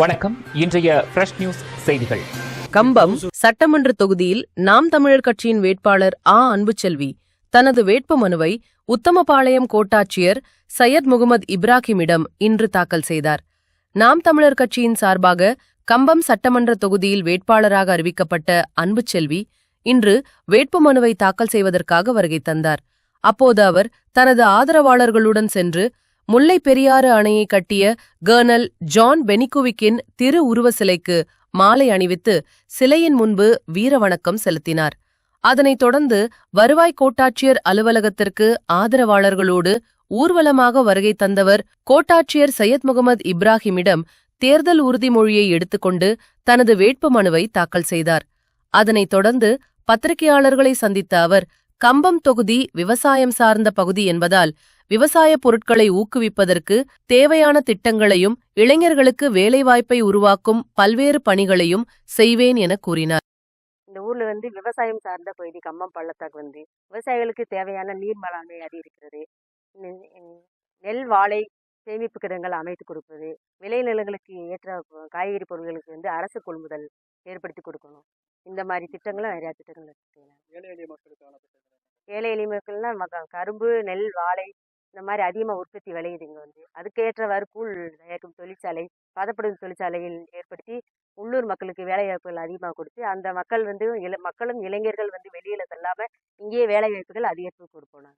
வணக்கம். இன்றைய fresh news செய்திகள். கம்பம் சட்டமன்ற தொகுதியில் நாம் தமிழர் கட்சியின் வேட்பாளர் அன்புச்செல்வி தனது வேட்புமனுவை உத்தமபாளையம் கோட்டாட்சியர் சையத் முகமது இப்ராஹிமிடம் இன்று தாக்கல் செய்தார். நாம் தமிழர் கட்சியின் சார்பாக கம்பம் சட்டமன்ற தொகுதியில் வேட்பாளராக அறிவிக்கப்பட்ட அன்புச்செல்வி இன்று வேட்புமனுவை தாக்கல் செய்வதற்காக வருகை தந்தார். அப்போது அவர் தனது ஆதரவாளர்களுடன் சென்று முல்லை பெரியாறு அணையை கட்டிய கர்னல் ஜான் பெனிகுவிக்கின் திரு உருவ சிலைக்கு மாலை அணிவித்து சிலையின் முன்பு வீரவணக்கம் செலுத்தினார். அதனைத் தொடர்ந்து வருவாய் கோட்டாட்சியர் அலுவலகத்திற்கு ஆதரவாளர்களோடு ஊர்வலமாக வருகை தந்தவர் கோட்டாட்சியர் சையத் முகமது இப்ராஹிமிடம் தேர்தல் உறுதிமொழியை எடுத்துக்கொண்டு தனது வேட்புமனுவை தாக்கல் செய்தார். அதனைத் தொடர்ந்து பத்திரிகையாளர்களை சந்தித்த அவர், கம்பம் தொகுதி விவசாயம் சார்ந்த பகுதி என்பதால் விவசாய பொருட்களை ஊக்குவிப்பதற்கு தேவையான திட்டங்களையும் இளைஞர்களுக்கு வேலைவாய்ப்பை உருவாக்கும் பல்வேறு பணிகளையும் செய்வேன் என கூறினார். இந்த ஊர்ல விவசாயம் சார்ந்த பகுதி கம்பம் பள்ளத்தாக்கு விவசாயிகளுக்கு தேவையான நீர் மேலாண்மை அதிகரிக்கிறது, நெல் வாழை சேமிப்பு கிடங்கள் அமைத்து கொடுப்பது, விளைநிலங்களுக்கு ஏற்ற காய்கறி பொருட்களுக்கு அரசு கொள்முதல் ஏற்படுத்தி கொடுக்கணும். இந்த மாதிரி திட்டங்களும் நிறைய திட்டங்கள் இருக்கு. ஏழை எளிய மக்கள்னா கரும்பு, நெல், வாழை இந்த மாதிரி அதிகமாக உற்பத்தி விளையுது. இங்கே அதுக்கேற்றவாறு கூழ் தயாரிக்கும் தொழிற்சாலை, பதப்படும் தொழிற்சாலையில் ஏற்படுத்தி உள்ளூர் மக்களுக்கு வேலை வாய்ப்புகள் அதிகமாக கொடுத்து அந்த மக்கள் மக்களும் இளைஞர்கள் வெளியில செல்லாமல் இங்கேயே வேலை வாய்ப்புகள் அதிகரித்து கொடுப்போம்.